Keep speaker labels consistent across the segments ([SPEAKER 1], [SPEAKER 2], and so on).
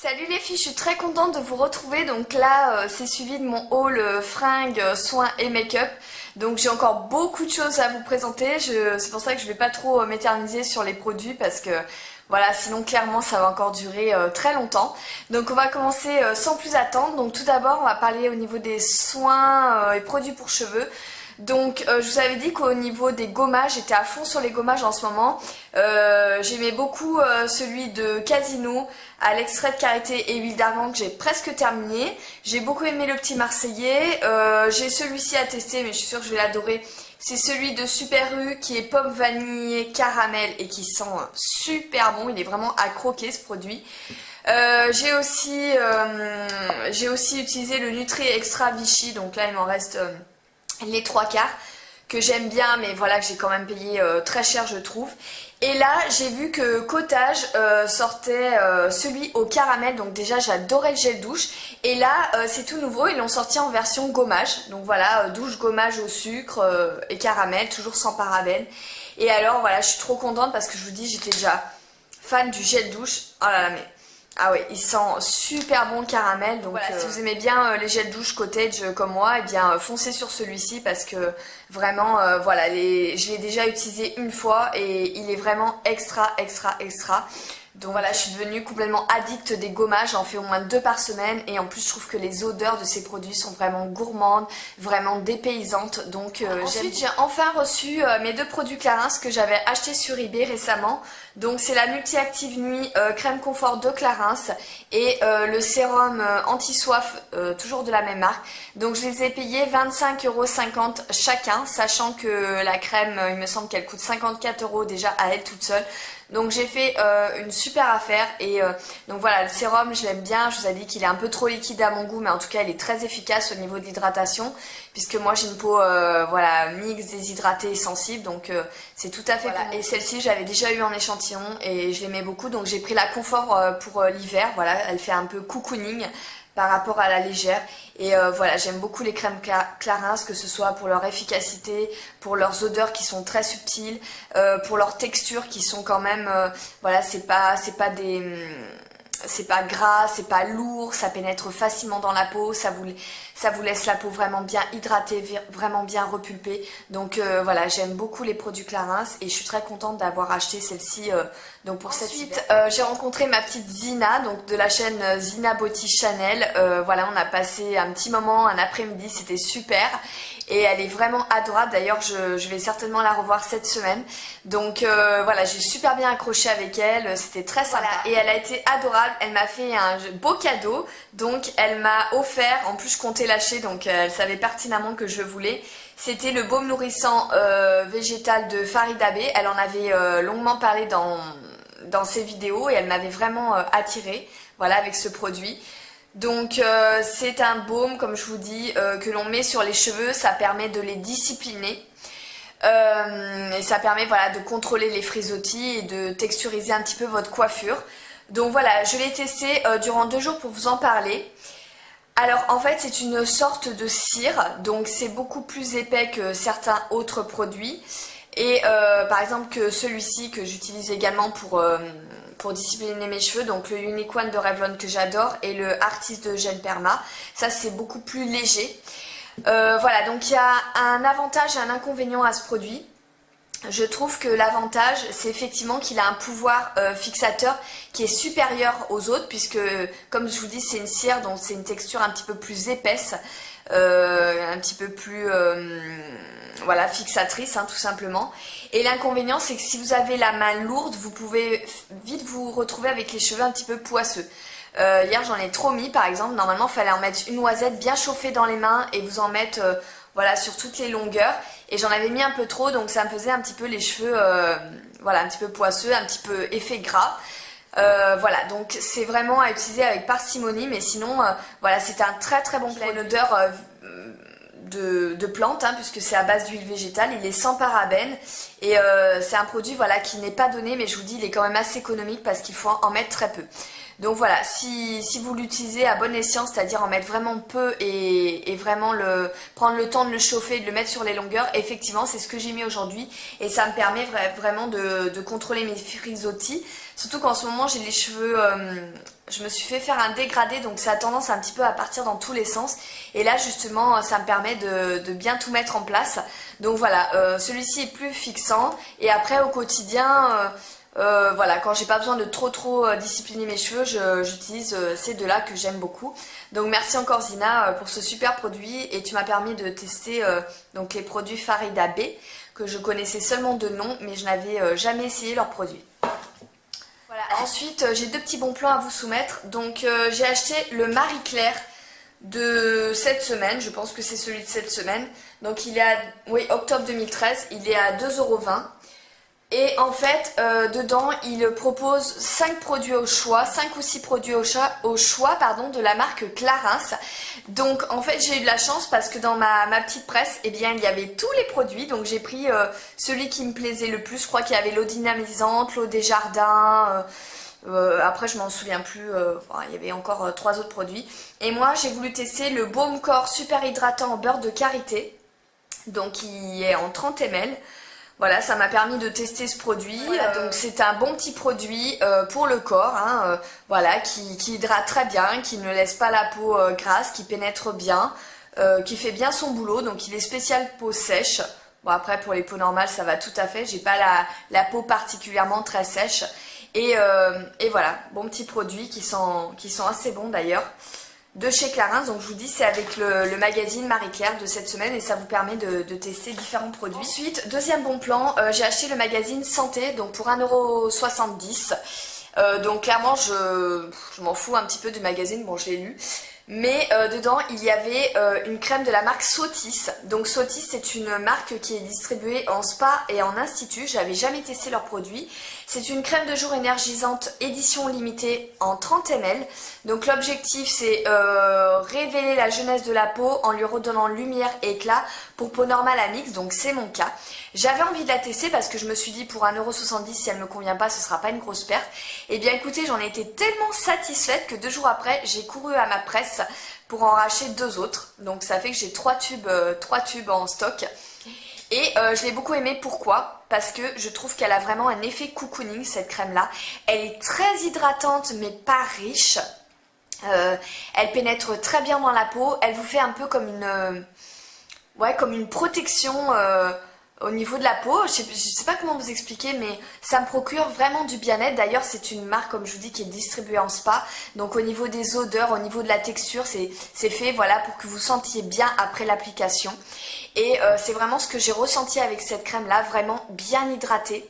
[SPEAKER 1] Salut les filles, je suis très contente de vous retrouver. Donc là, c'est suivi de mon haul fringues, soins et make-up. Donc j'ai encore beaucoup de choses à vous présenter. C'est pour ça que je vais pas trop m'éterniser sur les produits parce que voilà, sinon clairement ça va encore durer très longtemps. Donc on va commencer sans plus attendre. Donc tout d'abord, on va parler au niveau des soins et produits pour cheveux. Donc je vous avais dit qu'au niveau des gommages, j'étais à fond sur les gommages en ce moment. J'aimais beaucoup celui de Casino à l'extrait de karité et huile d'argan que j'ai presque terminé. J'ai beaucoup aimé le petit marseillais. J'ai celui-ci à tester mais je suis sûre que je vais l'adorer. C'est celui de Super U qui est pomme vanille caramel et qui sent super bon. Il est vraiment à croquer ce produit. J'ai aussi utilisé le Nutri Extra Vichy. Donc là il m'en reste les 3/4 que j'aime bien mais voilà que j'ai quand même payé très cher je trouve. Et là j'ai vu que Cottage sortait celui au caramel, donc déjà j'adorais le gel douche et là c'est tout nouveau, ils l'ont sorti en version gommage, donc voilà douche gommage au sucre et caramel, toujours sans parabènes. Et alors voilà je suis trop contente parce que je vous dis j'étais déjà fan du gel douche, oh là là mais ah oui, il sent super bon le caramel. Donc voilà, si vous aimez bien les gels douche Cottage comme moi, eh bien foncez sur celui-ci parce que vraiment, voilà, je l'ai déjà utilisé une fois et il est vraiment extra. Donc voilà, je suis devenue complètement addict des gommages, j'en fais au moins 2 par semaine et en plus je trouve que les odeurs de ces produits sont vraiment gourmandes, vraiment dépaysantes. Donc ensuite j'ai enfin reçu mes 2 produits Clarins que j'avais achetés sur eBay récemment. Donc c'est la Multi-Active Nuit crème confort de Clarins et le sérum anti-soif toujours de la même marque. Donc je les ai payés 25,50 € chacun, sachant que la crème il me semble qu'elle coûte 54 € déjà à elle toute seule. Donc j'ai fait une super affaire et donc voilà, le sérum je l'aime bien. Je vous ai dit qu'il est un peu trop liquide à mon goût mais en tout cas il est très efficace au niveau de l'hydratation puisque moi j'ai une peau voilà, mixte, déshydratée et sensible, donc c'est tout à fait voilà. Et celle-ci j'avais déjà eu en échantillon et je l'aimais beaucoup, donc j'ai pris la confort pour l'hiver. Voilà, elle fait un peu cocooning par rapport à la légère et voilà, j'aime beaucoup les crèmes Clarins, que ce soit pour leur efficacité, pour leurs odeurs qui sont très subtiles, pour leurs textures qui sont quand même voilà, c'est pas gras, c'est pas lourd, ça pénètre facilement dans la peau, ça vous laisse la peau vraiment bien hydratée, vraiment bien repulpée. Donc voilà, j'aime beaucoup les produits Clarins et je suis très contente d'avoir acheté celle-ci donc pour cette suite. J'ai rencontré ma petite Zina, donc de la chaîne Zina Beauty Chanel. Voilà, on a passé un petit moment, un après-midi, c'était super. Et elle est vraiment adorable, d'ailleurs je vais certainement la revoir cette semaine. Donc voilà, j'ai super bien accroché avec elle, c'était très sympa. Voilà. Et elle a été adorable, elle m'a fait un beau cadeau. Donc elle m'a offert, en plus je comptais l'acheter, donc elle savait pertinemment que je le voulais. C'était le baume nourrissant végétal de Farida Bey. Elle en avait longuement parlé dans ses vidéos et elle m'avait vraiment attirée, voilà, avec ce produit. Donc c'est un baume, comme je vous dis, que l'on met sur les cheveux, ça permet de les discipliner et ça permet voilà, de contrôler les frisottis et de texturiser un petit peu votre coiffure. Donc voilà, je l'ai testé durant 2 jours pour vous en parler. Alors en fait c'est une sorte de cire, donc c'est beaucoup plus épais que certains autres produits. Et par exemple que celui-ci que j'utilise également pour discipliner mes cheveux, donc le Unique One de Revlon que j'adore et le Artist de Gen Perma, ça c'est beaucoup plus léger. Voilà, donc il y a un avantage et un inconvénient à ce produit. Je trouve que l'avantage c'est effectivement qu'il a un pouvoir fixateur qui est supérieur aux autres puisque comme je vous dis c'est une cire, donc c'est une texture un petit peu plus épaisse, un petit peu plus voilà, fixatrice hein, tout simplement. Et l'inconvénient c'est que si vous avez la main lourde vous pouvez vite vous retrouver avec les cheveux un petit peu poisseux. Hier j'en ai trop mis par exemple, normalement il fallait en mettre une noisette bien chauffée dans les mains et vous en mettre voilà, sur toutes les longueurs et j'en avais mis un peu trop donc ça me faisait un petit peu les cheveux voilà, un petit peu poisseux, un petit peu effet gras. Voilà, donc c'est vraiment à utiliser avec parcimonie mais sinon voilà, c'est un très bon produit. L'odeur de plante hein, puisque c'est à base d'huile végétale, il est sans parabènes et c'est un produit voilà, qui n'est pas donné mais je vous dis il est quand même assez économique parce qu'il faut en mettre très peu. Donc voilà, si vous l'utilisez à bon escient, c'est-à-dire en mettre vraiment peu et vraiment prendre le temps de le chauffer, de le mettre sur les longueurs, effectivement c'est ce que j'ai mis aujourd'hui et ça me permet vraiment de contrôler mes frisottis. Surtout qu'en ce moment j'ai les cheveux, je me suis fait faire un dégradé donc ça a tendance un petit peu à partir dans tous les sens. Et là justement ça me permet de bien tout mettre en place. Donc voilà, celui-ci est plus fixant et après au quotidien... voilà, quand j'ai pas besoin de trop discipliner mes cheveux, j'utilise ces deux-là que j'aime beaucoup. Donc merci encore Zina pour ce super produit et tu m'as permis de tester donc les produits Farida B que je connaissais seulement de nom mais je n'avais jamais essayé leurs produits. Voilà. Ensuite j'ai deux petits bons plans à vous soumettre. Donc j'ai acheté le Marie Claire de cette semaine, je pense que c'est celui de cette semaine. Donc il est à, oui, octobre 2013, il est à 2,20 €. Et en fait, dedans, il propose 5 produits au choix, 5 ou 6 produits au choix pardon, de la marque Clarins. Donc en fait, j'ai eu de la chance parce que dans ma petite presse, eh bien, il y avait tous les produits. Donc j'ai pris celui qui me plaisait le plus. Je crois qu'il y avait l'eau dynamisante, l'eau des jardins. Après, je m'en souviens plus. Enfin, il y avait encore 3 autres produits. Et moi, j'ai voulu tester le Baume Corps Super Hydratant en beurre de karité. Donc qui est en 30 ml. Voilà, ça m'a permis de tester ce produit. Voilà, donc c'est un bon petit produit pour le corps, hein, voilà, qui hydrate très bien, qui ne laisse pas la peau grasse, qui pénètre bien, qui fait bien son boulot. Donc il est spécial peau sèche. Bon après pour les peaux normales ça va tout à fait. J'ai pas la peau particulièrement très sèche. Et voilà, bon petit produit qui sont assez bons d'ailleurs. De chez Clarins, donc je vous dis c'est avec le magazine Marie Claire de cette semaine et ça vous permet de tester différents produits. Ensuite, deuxième bon plan, j'ai acheté le magazine Santé donc pour 1,70 €. Donc clairement je m'en fous un petit peu du magazine, bon je l'ai lu. Mais dedans il y avait une crème de la marque Sotis. Donc Sotis c'est une marque qui est distribuée en spa et en institut. J'avais jamais testé leurs produits. C'est une crème de jour énergisante édition limitée en 30 ml. Donc l'objectif c'est révéler la jeunesse de la peau en lui redonnant lumière et éclat pour peau normale à mix. Donc c'est mon cas. J'avais envie de la tester parce que je me suis dit pour 1,70 € si elle me convient pas ce sera pas une grosse perte. Et bien écoutez j'en ai été tellement satisfaite que 2 jours après j'ai couru à ma presse pour en racheter 2 autres. Donc ça fait que j'ai 3 tubes en stock. Et je l'ai beaucoup aimé, pourquoi? Parce que je trouve qu'elle a vraiment un effet cocooning cette crème là. Elle est très hydratante mais pas riche. Elle pénètre très bien dans la peau. Elle vous fait un peu comme une protection au niveau de la peau. Je sais pas comment vous expliquer mais ça me procure vraiment du bien-être. D'ailleurs c'est une marque comme je vous dis qui est distribuée en spa. Donc au niveau des odeurs, au niveau de la texture c'est fait voilà pour que vous sentiez bien après l'application. Et c'est vraiment ce que j'ai ressenti avec cette crème là, vraiment bien hydratée,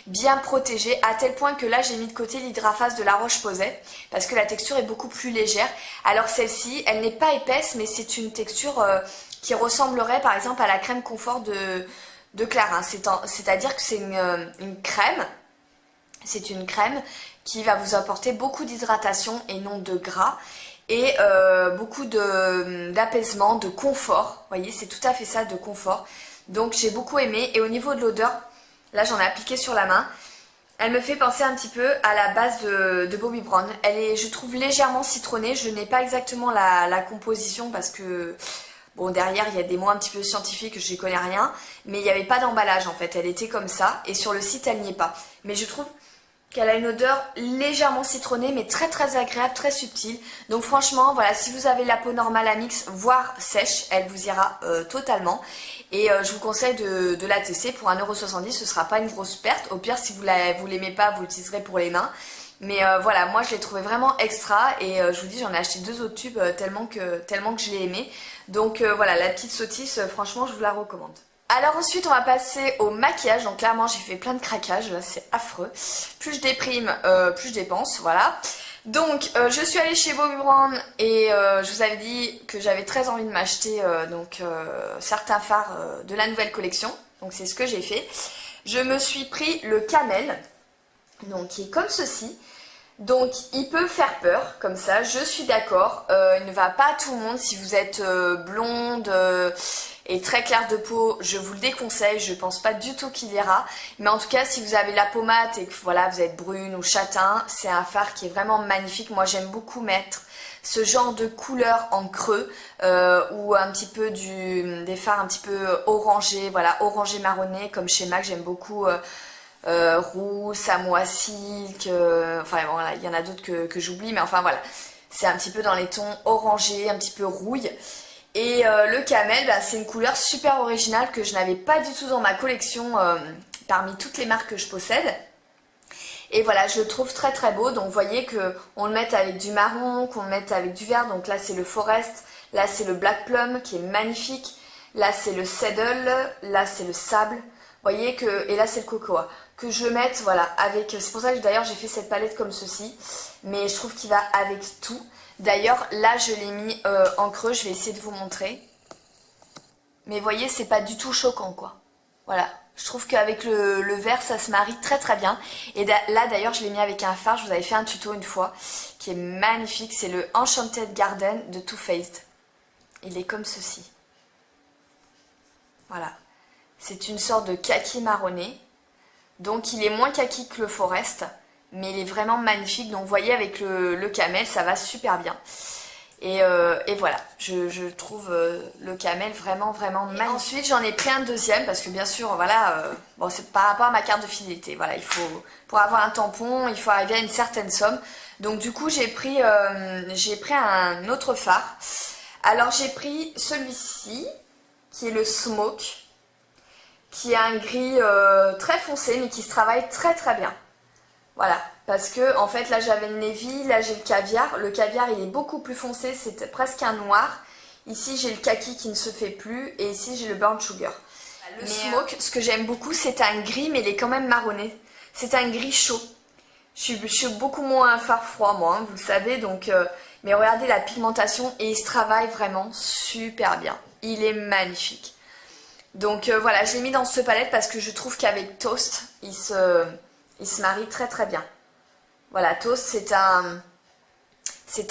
[SPEAKER 1] bien protégée, à tel point que là j'ai mis de côté l'Hydraface de La Roche-Posay parce que la texture est beaucoup plus légère. Alors celle-ci, elle n'est pas épaisse mais c'est une texture qui ressemblerait par exemple à la crème confort de Clarins. C'est-à-dire que c'est une crème, c'est une crème qui va vous apporter beaucoup d'hydratation et non de gras. Et beaucoup d'apaisement, de confort. Vous voyez, c'est tout à fait ça, de confort. Donc j'ai beaucoup aimé. Et au niveau de l'odeur, là j'en ai appliqué sur la main. Elle me fait penser un petit peu à la base de Bobbi Brown. Elle est, je trouve, légèrement citronnée. Je n'ai pas exactement la composition parce que... Bon, derrière, il y a des mots un petit peu scientifiques, je n'y connais rien. Mais il n'y avait pas d'emballage en fait. Elle était comme ça. Et sur le site, elle n'y est pas. Mais je trouve... qu'elle a une odeur légèrement citronnée mais très agréable, très subtile. Donc franchement voilà, si vous avez la peau normale à mix voire sèche, elle vous ira totalement. Et je vous conseille de la tester pour 1,70 €, ce sera pas une grosse perte. Au pire si vous l'aimez pas, vous l'utiliserez pour les mains. Mais voilà, moi je l'ai trouvé vraiment extra et je vous dis j'en ai acheté 2 autres tubes tellement que je l'ai aimé. Donc voilà, la petite Sotis, franchement je vous la recommande. Alors ensuite on va passer au maquillage, donc clairement j'ai fait plein de craquages, là c'est affreux. Plus je déprime, plus je dépense, voilà. Donc je suis allée chez Bobbi Brown et je vous avais dit que j'avais très envie de m'acheter certains fards de la nouvelle collection. Donc c'est ce que j'ai fait. Je me suis pris le Camel, donc qui est comme ceci. Donc il peut faire peur comme ça, je suis d'accord, il ne va pas à tout le monde si vous êtes blonde et très clair de peau, je vous le déconseille, je pense pas du tout qu'il ira. Mais en tout cas, si vous avez la peau mate et que voilà, vous êtes brune ou châtain, c'est un fard qui est vraiment magnifique. Moi, j'aime beaucoup mettre ce genre de couleur en creux ou un petit peu des fards un petit peu orangés, voilà, orangé marronné comme chez MAC, j'aime beaucoup roux, Samoa Silk, enfin voilà, il y en a d'autres que j'oublie, mais enfin voilà, c'est un petit peu dans les tons orangés, un petit peu rouille. Et le camel, bah, c'est une couleur super originale que je n'avais pas du tout dans ma collection parmi toutes les marques que je possède. Et voilà, je le trouve très très beau. Donc vous voyez qu'on le mette avec du marron, qu'on le mette avec du vert. Donc là c'est le forest, là c'est le black plum qui est magnifique. Là c'est le saddle, là c'est le sable. Vous voyez et là c'est le cocoa. Que je le mette, voilà, avec... C'est pour ça que d'ailleurs j'ai fait cette palette comme ceci. Mais je trouve qu'il va avec tout. D'ailleurs là je l'ai mis en creux, je vais essayer de vous montrer. Mais vous voyez, c'est pas du tout choquant quoi. Voilà. Je trouve qu'avec le vert, ça se marie très très bien. Et là d'ailleurs, je l'ai mis avec un fard. Je vous avais fait un tuto une fois qui est magnifique. C'est le Enchanted Garden de Too Faced. Il est comme ceci. Voilà. C'est une sorte de kaki marronné. Donc il est moins kaki que le Forest. Mais il est vraiment magnifique. Donc vous voyez, avec le camel, ça va super bien. Et voilà, je trouve le camel vraiment magnifique. Ensuite j'en ai pris un deuxième parce que bien sûr voilà, bon c'est par rapport à ma carte de fidélité, voilà, il faut, pour avoir un tampon il faut arriver à une certaine somme. Donc du coup j'ai pris un autre fard. Alors j'ai pris celui-ci qui est le Smoke, qui est un gris très foncé mais qui se travaille très très bien. Voilà, parce que en fait là j'avais le navy, là j'ai le caviar. Le caviar il est beaucoup plus foncé, c'est presque un noir. Ici j'ai le kaki qui ne se fait plus et ici j'ai le burnt sugar. Le smoke, ce que j'aime beaucoup, c'est un gris mais il est quand même marronné. C'est un gris chaud. Je suis beaucoup moins un fard froid moi, hein, vous le savez. Donc, mais regardez la pigmentation et il se travaille vraiment super bien. Il est magnifique. Donc voilà, je l'ai mis dans ce palette parce que je trouve qu'avec Toast, il se marie très très bien. Voilà, Toast, c'est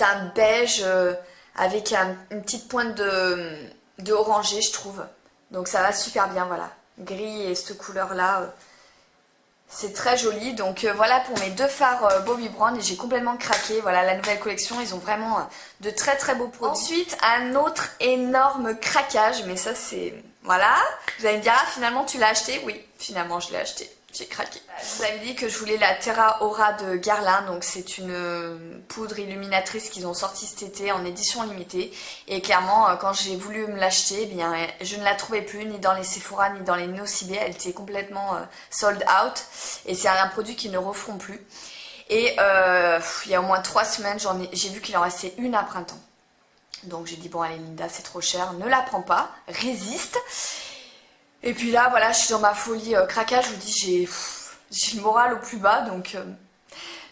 [SPEAKER 1] un beige avec une petite pointe de orangé, je trouve. Donc ça va super bien, voilà. Gris et cette couleur-là, c'est très joli. Donc voilà pour mes deux fards Bobbi Brown et j'ai complètement craqué. Voilà, la nouvelle collection, ils ont vraiment de très très beaux produits. Ensuite, un autre énorme craquage, mais ça c'est... Voilà, vous allez me dire, ah finalement tu l'as acheté? Oui, finalement je l'ai acheté. J'ai craqué. Je vous avais dit que je voulais la Terra Aura de Guerlain, donc c'est une poudre illuminatrice qu'ils ont sortie cet été en édition limitée. Et clairement, quand j'ai voulu me l'acheter, eh bien, je ne la trouvais plus ni dans les Sephora ni dans les Nocibé. Elle était complètement sold out. Et c'est un produit qu'ils ne referont plus. Et il y a au moins 3 semaines, j'ai vu qu'il en restait une à printemps. Donc j'ai dit, bon allez Linda, c'est trop cher, ne la prends pas, résiste. Et puis là, voilà, je suis dans ma folie craquage, je vous dis, j'ai le moral au plus bas, donc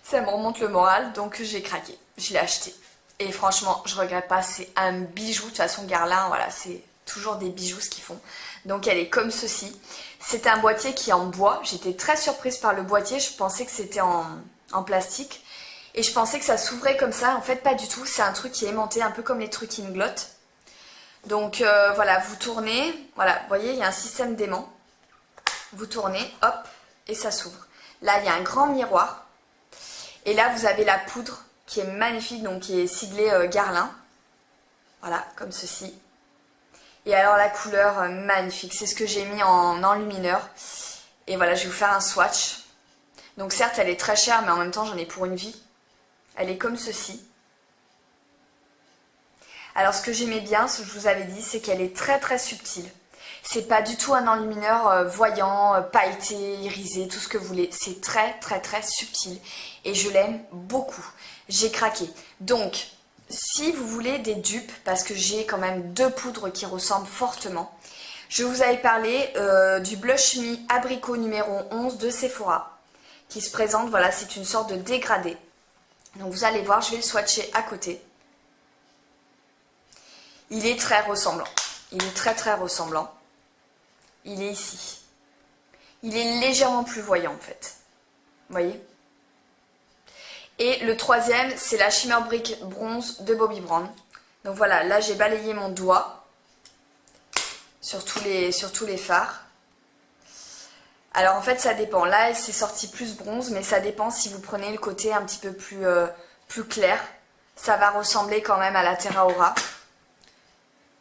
[SPEAKER 1] ça me remonte le moral, donc j'ai craqué, je l'ai acheté. Et franchement, je regrette pas, c'est un bijou, de toute façon Guerlain, voilà, c'est toujours des bijoux ce qu'ils font. Donc elle est comme ceci, c'est un boîtier qui est en bois, j'étais très surprise par le boîtier, je pensais que c'était en plastique. Et je pensais que ça s'ouvrait comme ça, en fait pas du tout, c'est un truc qui est aimanté, un peu comme les trucs Inglot. Donc voilà, vous tournez, voilà, vous voyez, il y a un système d'aimant. Vous tournez, hop, et ça s'ouvre. Là, il y a un grand miroir. Et là, vous avez la poudre qui est magnifique, donc qui est siglée Guerlain. Voilà, comme ceci. Et alors la couleur, magnifique, c'est ce que j'ai mis en enlumineur. Et voilà, je vais vous faire un swatch. Donc certes, elle est très chère, mais en même temps, j'en ai pour une vie. Elle est comme ceci. Alors ce que j'aimais bien, ce que je vous avais dit, c'est qu'elle est très très subtile. C'est pas du tout un enlumineur voyant, pailleté, irisé, tout ce que vous voulez. C'est très très très subtil et je l'aime beaucoup. J'ai craqué. Donc, si vous voulez des dupes, parce que j'ai quand même 2 poudres qui ressemblent fortement, je vous avais parlé du Blush Me Abricot numéro 11 de Sephora, qui se présente, voilà, c'est une sorte de dégradé. Donc vous allez voir, je vais le swatcher à côté. Il est très ressemblant. Il est très très ressemblant. Il est ici. Il est légèrement plus voyant en fait. Vous voyez? Et le troisième, c'est la Shimmer Brick Bronze de Bobbi Brown. Donc voilà, là j'ai balayé mon doigt sur tous les fards. Alors en fait ça dépend, là c'est sorti plus bronze, mais ça dépend si vous prenez le côté un petit peu plus clair. Ça va ressembler quand même à la Terra Aura.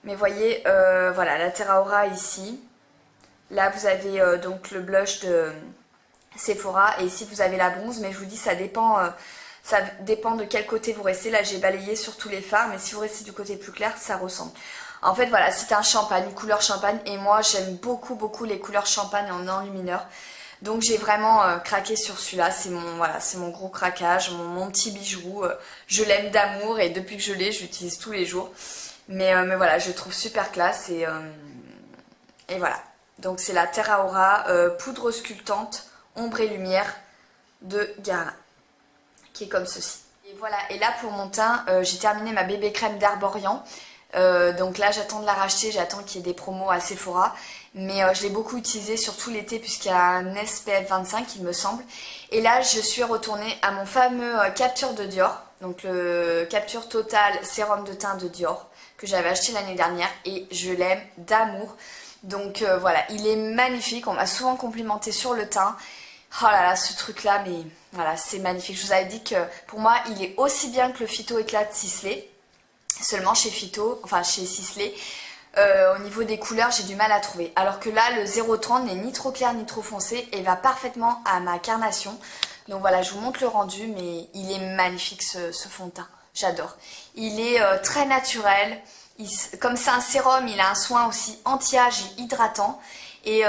[SPEAKER 1] Mais voyez, voilà la Terra Aura ici. Là vous avez donc le blush de Sephora et ici vous avez la bronze, mais je vous dis ça dépend de quel côté vous restez. Là j'ai balayé sur tous les fards, mais si vous restez du côté plus clair, ça ressemble. En fait voilà, c'est un champagne, une couleur champagne, et moi j'aime beaucoup les couleurs champagne en enlumineur. Donc j'ai vraiment craqué sur celui-là, c'est mon gros craquage, mon petit bijou. Je l'aime d'amour et depuis que je l'ai, je l'utilise tous les jours. Mais voilà, je le trouve super classe et voilà. Donc c'est la Terra Aura poudre sculptante, ombre et lumière de Guerlain, qui est comme ceci. Et voilà, et là pour mon teint, j'ai terminé ma bébé crème d'Arborian. Donc là j'attends de la racheter, j'attends qu'il y ait des promos à Sephora, mais je l'ai beaucoup utilisé surtout l'été puisqu'il y a un SPF 25 il me semble. Et là je suis retournée à mon fameux Capture de Dior, donc le Capture Total sérum de teint de Dior que j'avais acheté l'année dernière et je l'aime d'amour. Donc voilà, il est magnifique, on m'a souvent complimenté sur le teint. Oh là là, ce truc là, mais voilà, c'est magnifique. Je vous avais dit que pour moi il est aussi bien que le Phyto Éclat de Sisley. Seulement chez chez Sisley, au niveau des couleurs, j'ai du mal à trouver. Alors que là, le 030 n'est ni trop clair ni trop foncé et va parfaitement à ma carnation. Donc voilà, je vous montre le rendu, mais il est magnifique ce fond de teint. J'adore. Il est très naturel. Comme c'est un sérum, il a un soin aussi anti-âge et hydratant. Et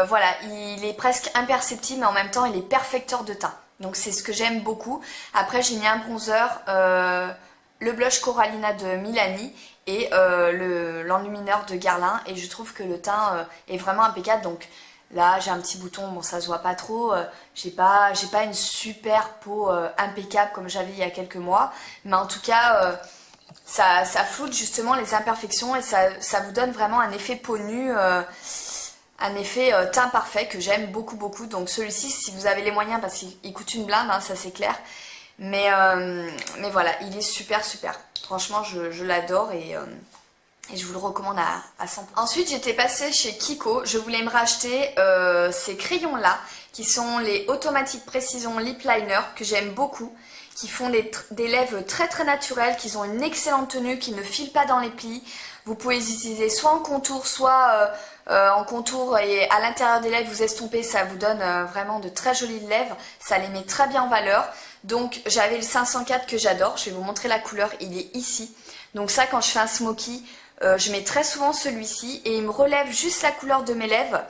[SPEAKER 1] voilà, il est presque imperceptible, mais en même temps, il est perfecteur de teint. Donc c'est ce que j'aime beaucoup. Après, j'ai mis un bronzer... le blush Corallina de Milani et l'enlumineur de Guerlain, et je trouve que le teint est vraiment impeccable. Donc là j'ai un petit bouton, bon ça se voit pas trop, j'ai pas une super peau impeccable comme j'avais il y a quelques mois, mais en tout cas ça floute justement les imperfections et ça vous donne vraiment un effet peau nue, un effet teint parfait que j'aime beaucoup. Donc celui-ci, si vous avez les moyens, parce qu'il coûte une blinde, hein, ça c'est clair. Mais voilà, il est super. Franchement, je l'adore et je vous le recommande à 100%. Ensuite, j'étais passée chez Kiko. Je voulais me racheter ces crayons-là, qui sont les Automatic Precision Lip Liner, que j'aime beaucoup, qui font des lèvres très naturelles, qui ont une excellente tenue, qui ne filent pas dans les plis. Vous pouvez les utiliser soit en contour, soit en contour et à l'intérieur des lèvres, vous estompez, ça vous donne vraiment de très jolies lèvres. Ça les met très bien en valeur. Donc j'avais le 504 que j'adore, je vais vous montrer la couleur, il est ici. Donc ça, quand je fais un smoky, je mets très souvent celui-ci et il me relève juste la couleur de mes lèvres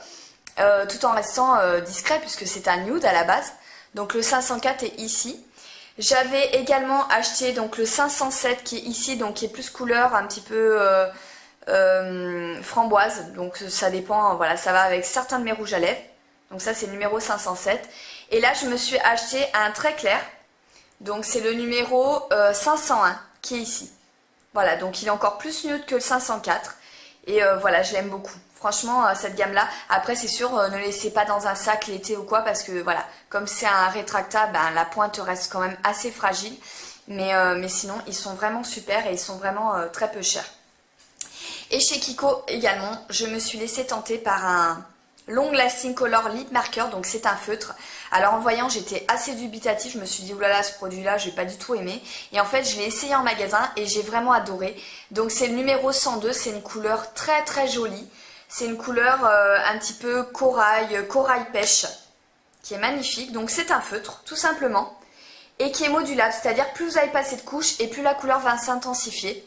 [SPEAKER 1] tout en restant discret puisque c'est un nude à la base. Donc le 504 est ici. J'avais également acheté donc le 507 qui est ici, donc qui est plus couleur un petit peu framboise. Donc ça dépend, voilà, ça va avec certains de mes rouges à lèvres. Donc ça c'est le numéro 507. Et là je me suis acheté un très clair. Donc c'est le numéro 501 qui est ici. Voilà, donc il est encore plus nude que le 504. Et voilà, je l'aime beaucoup. Franchement, cette gamme-là. Après, c'est sûr, ne laissez pas dans un sac l'été ou quoi. Parce que voilà, comme c'est un rétractable, ben, la pointe reste quand même assez fragile. Mais sinon, ils sont vraiment super et ils sont vraiment très peu chers. Et chez Kiko également, je me suis laissée tenter par un Long Lasting Color Lip Marker, donc c'est un feutre. Alors en le voyant, j'étais assez dubitative, je me suis dit oulala, ce produit-là, j'ai pas du tout aimé. Et en fait, je l'ai essayé en magasin et j'ai vraiment adoré. Donc c'est le numéro 102, c'est une couleur très jolie. C'est une couleur un petit peu corail pêche, qui est magnifique. Donc c'est un feutre, tout simplement, et qui est modulable, c'est-à-dire plus vous allez passer de couches et plus la couleur va s'intensifier.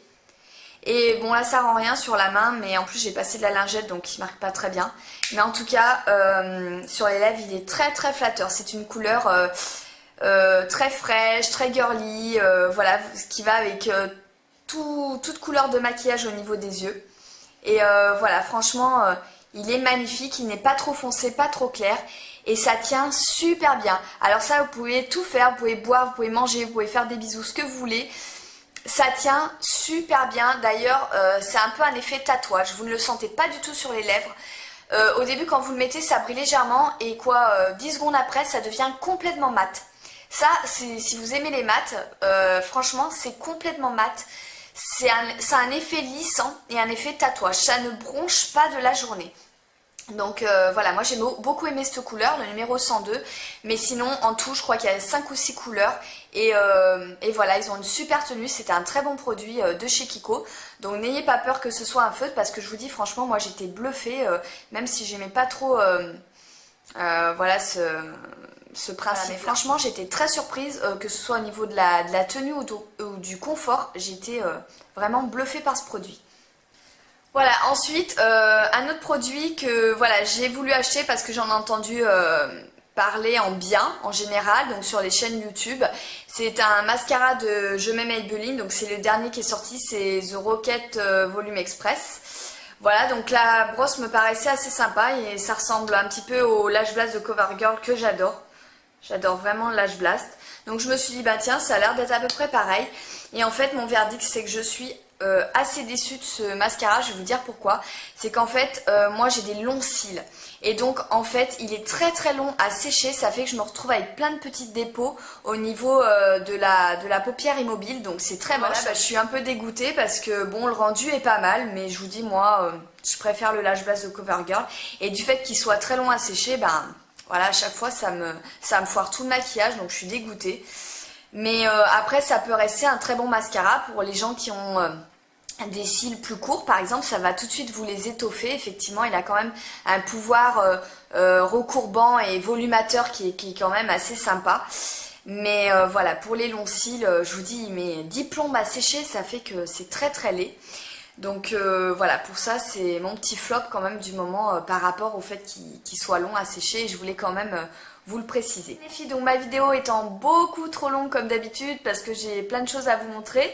[SPEAKER 1] Et bon là ça rend rien sur la main, mais en plus j'ai passé de la lingette donc il marque pas très bien. Mais en tout cas sur les lèvres il est très flatteur. C'est une couleur très fraîche, très girly, voilà, ce qui va avec toute couleur de maquillage au niveau des yeux. Et voilà, franchement il est magnifique, il n'est pas trop foncé, pas trop clair. Et ça tient super bien. Alors ça vous pouvez tout faire, vous pouvez boire, vous pouvez manger, vous pouvez faire des bisous, ce que vous voulez. Ça tient super bien, d'ailleurs c'est un peu un effet tatouage, vous ne le sentez pas du tout sur les lèvres. Au début quand vous le mettez ça brille légèrement et 10 secondes après ça devient complètement mat. Ça si vous aimez les mats, franchement c'est complètement mat. ça a un effet lissant et un effet tatouage. Ça ne bronche pas de la journée. Donc voilà, moi j'ai beaucoup aimé cette couleur, le numéro 102, mais sinon en tout je crois qu'il y a 5 ou 6 couleurs et voilà, ils ont une super tenue, c'était un très bon produit de chez Kiko, donc n'ayez pas peur que ce soit un feutre parce que je vous dis franchement moi j'étais bluffée, même si j'aimais pas trop voilà ce principe, mais franchement j'étais très surprise que ce soit au niveau de la tenue ou du confort, j'étais vraiment bluffée par ce produit. Voilà, ensuite, un autre produit que voilà, j'ai voulu acheter parce que j'en ai entendu parler en bien, en général, donc sur les chaînes YouTube. C'est un mascara de Je m'aime Maybelline, donc c'est le dernier qui est sorti, c'est The Rocket Volume Express. Voilà, donc la brosse me paraissait assez sympa et ça ressemble un petit peu au Lash Blast de CoverGirl que j'adore. J'adore vraiment le Lash Blast. Donc je me suis dit, bah tiens, ça a l'air d'être à peu près pareil. Et en fait, mon verdict, c'est que je suis assez déçue de ce mascara. Je vais vous dire pourquoi. C'est qu'en fait, moi j'ai des longs cils. Et donc en fait, il est très très long à sécher. Ça fait que je me retrouve avec plein de petites dépôts au niveau de la paupière immobile. Donc c'est très moche. Voilà, bah, je suis un peu dégoûtée parce que bon, le rendu est pas mal. Mais je vous dis, moi, je préfère le Lash Blast de CoverGirl. Et du fait qu'il soit très long à sécher, ben... Voilà, à chaque fois, ça me foire tout le maquillage, donc je suis dégoûtée. Mais après, ça peut rester un très bon mascara pour les gens qui ont des cils plus courts. Par exemple, ça va tout de suite vous les étoffer. Effectivement, il a quand même un pouvoir recourbant et volumateur qui est quand même assez sympa. Mais voilà, pour les longs cils, je vous dis, il met 10 plombes à sécher, ça fait que c'est très très laid. Donc voilà, pour ça c'est mon petit flop quand même du moment par rapport au fait qu'il soit long à sécher et je voulais quand même vous le préciser. Les filles, donc ma vidéo étant beaucoup trop longue comme d'habitude parce que j'ai plein de choses à vous montrer,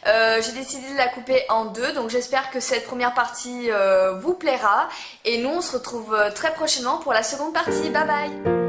[SPEAKER 1] j'ai décidé de la couper en deux, donc j'espère que cette première partie vous plaira et nous on se retrouve très prochainement pour la seconde partie. Bye bye!